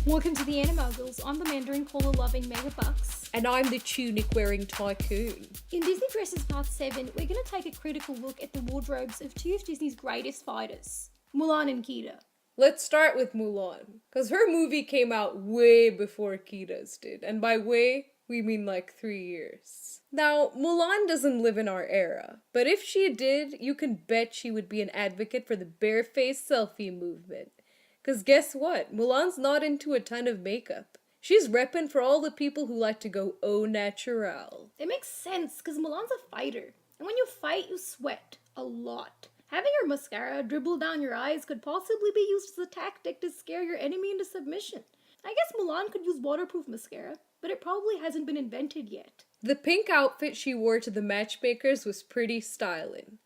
Welcome to the Animuggles. I'm the Mandarin Cola-loving Megabucks. And I'm the tunic-wearing Tycoon. In Disney Dresses Part VII, we're going to take a critical look at the wardrobes of two of Disney's greatest fighters, Mulan and Kida. Let's start with Mulan, because her movie came out way before Kida's did, and by way, we mean like 3 years. Now, Mulan doesn't live in our era, but if she did, you can bet she would be an advocate for the barefaced selfie movement. Because guess what? Mulan's not into a ton of makeup. She's reppin' for all the people who like to go au naturel. It makes sense, because Mulan's a fighter, and when you fight, you sweat. A lot. Having your mascara dribble down your eyes could possibly be used as a tactic to scare your enemy into submission. I guess Mulan could use waterproof mascara, but it probably hasn't been invented yet. The pink outfit she wore to the Matchmakers was pretty styling.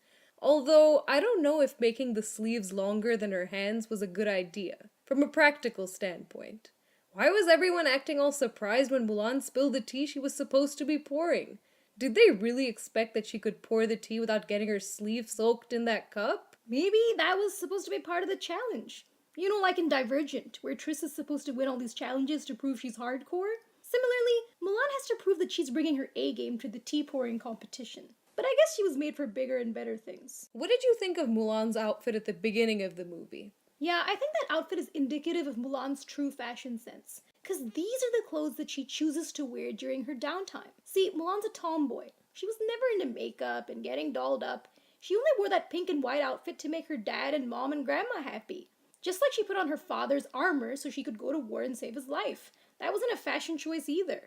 Although, I don't know if making the sleeves longer than her hands was a good idea, from a practical standpoint. Why was everyone acting all surprised when Mulan spilled the tea she was supposed to be pouring? Did they really expect that she could pour the tea without getting her sleeve soaked in that cup? Maybe that was supposed to be part of the challenge. You know, like in Divergent, where Triss is supposed to win all these challenges to prove she's hardcore? Similarly, Mulan has to prove that she's bringing her A-game to the tea-pouring competition. But I guess she was made for bigger and better things. What did you think of Mulan's outfit at the beginning of the movie? Yeah, I think that outfit is indicative of Mulan's true fashion sense. Because these are the clothes that she chooses to wear during her downtime. See, Mulan's a tomboy. She was never into makeup and getting dolled up. She only wore that pink and white outfit to make her dad and mom and grandma happy. Just like she put on her father's armor so she could go to war and save his life. That wasn't a fashion choice either.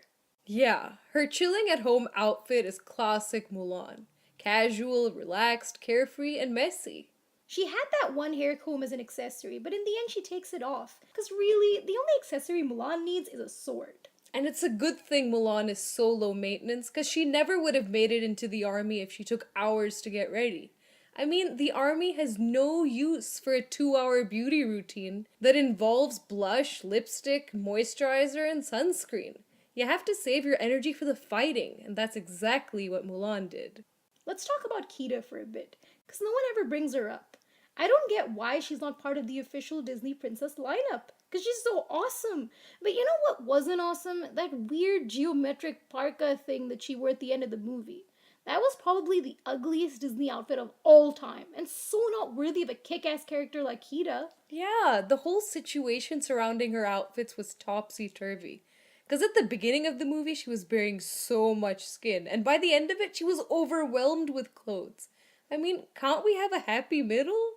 Yeah, her chilling at home outfit is classic Mulan. Casual, relaxed, carefree, and messy. She had that one hair comb as an accessory, but in the end she takes it off. Because really, the only accessory Mulan needs is a sword. And it's a good thing Mulan is so low maintenance, because she never would have made it into the army if she took hours to get ready. I mean, the army has no use for a 2-hour beauty routine that involves blush, lipstick, moisturizer, and sunscreen. You have to save your energy for the fighting, and that's exactly what Mulan did. Let's talk about Kida for a bit, because no one ever brings her up. I don't get why she's not part of the official Disney princess lineup, because she's so awesome. But you know what wasn't awesome? That weird geometric parka thing that she wore at the end of the movie. That was probably the ugliest Disney outfit of all time, and so not worthy of a kick-ass character like Kida. Yeah, the whole situation surrounding her outfits was topsy-turvy. Because at the beginning of the movie, she was bearing so much skin, and by the end of it, she was overwhelmed with clothes. I mean, can't we have a happy middle?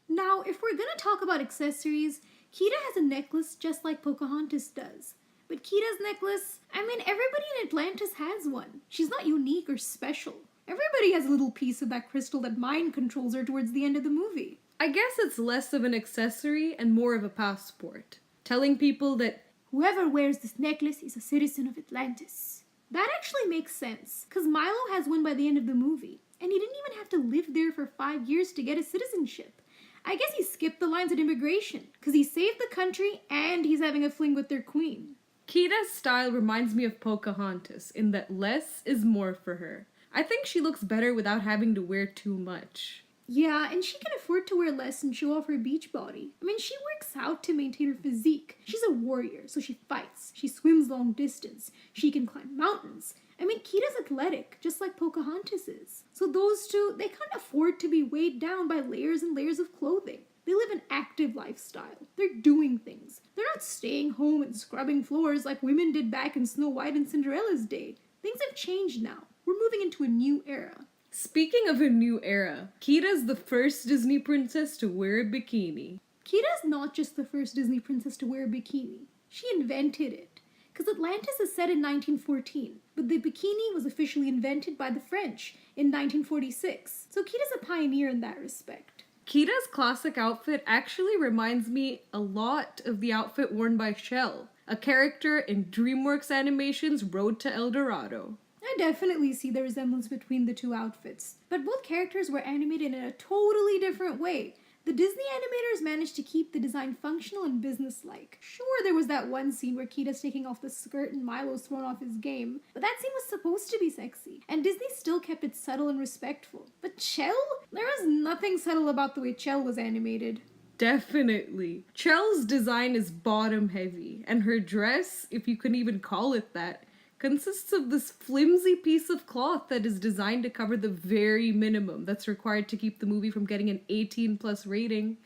Now, if we're gonna talk about accessories, Kida has a necklace just like Pocahontas does. But Kida's necklace, I mean, everybody in Atlantis has one. She's not unique or special. Everybody has a little piece of that crystal that mind controls her towards the end of the movie. I guess it's less of an accessory and more of a passport. Telling people that whoever wears this necklace is a citizen of Atlantis. That actually makes sense, because Milo has one by the end of the movie, and he didn't even have to live there for 5 years to get his citizenship. I guess he skipped the lines at immigration, because he saved the country and he's having a fling with their queen. Kida's style reminds me of Pocahontas, in that less is more for her. I think she looks better without having to wear too much. Yeah, and she can afford to wear less and show off her beach body. I mean, she works out to maintain her physique. She's a warrior, so she fights. She swims long distance. She can climb mountains. I mean, Kida's athletic, just like Pocahontas is. So those two, they can't afford to be weighed down by layers and layers of clothing. They live an active lifestyle. They're doing things. They're not staying home and scrubbing floors like women did back in Snow White and Cinderella's day. Things have changed now. We're moving into a new era. Speaking of a new era, Kida's the first Disney princess to wear a bikini. Kida's not just the first Disney princess to wear a bikini. She invented it. Because Atlantis is set in 1914, but the bikini was officially invented by the French in 1946. So Kida's a pioneer in that respect. Kida's classic outfit actually reminds me a lot of the outfit worn by Chel, a character in DreamWorks Animation's Road to El Dorado. I definitely see the resemblance between the two outfits, but both characters were animated in a totally different way. The Disney animators managed to keep the design functional and businesslike. Sure, there was that one scene where Kida's taking off the skirt and Milo's thrown off his game, but that scene was supposed to be sexy, and Disney still kept it subtle and respectful. But Chel? There was nothing subtle about the way Chel was animated. Definitely. Chel's design is bottom heavy, and her dress, if you can even call it that, consists of this flimsy piece of cloth that is designed to cover the very minimum that's required to keep the movie from getting an 18 plus rating.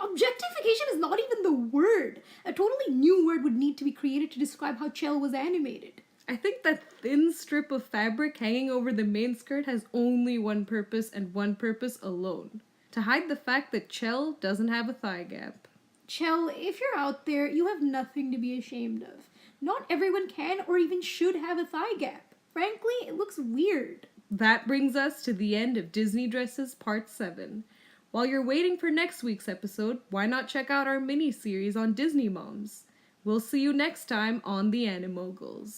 Objectification is not even the word. A totally new word would need to be created to describe how Chel was animated. I think that thin strip of fabric hanging over the main skirt has only one purpose and one purpose alone. To hide the fact that Chel doesn't have a thigh gap. Chel, if you're out there, you have nothing to be ashamed of. Not everyone can or even should have a thigh gap. Frankly, it looks weird. That brings us to the end of Disney Dresses Part VII. While you're waiting for next week's episode, why not check out our mini-series on Disney Moms? We'll see you next time on The Animoguls.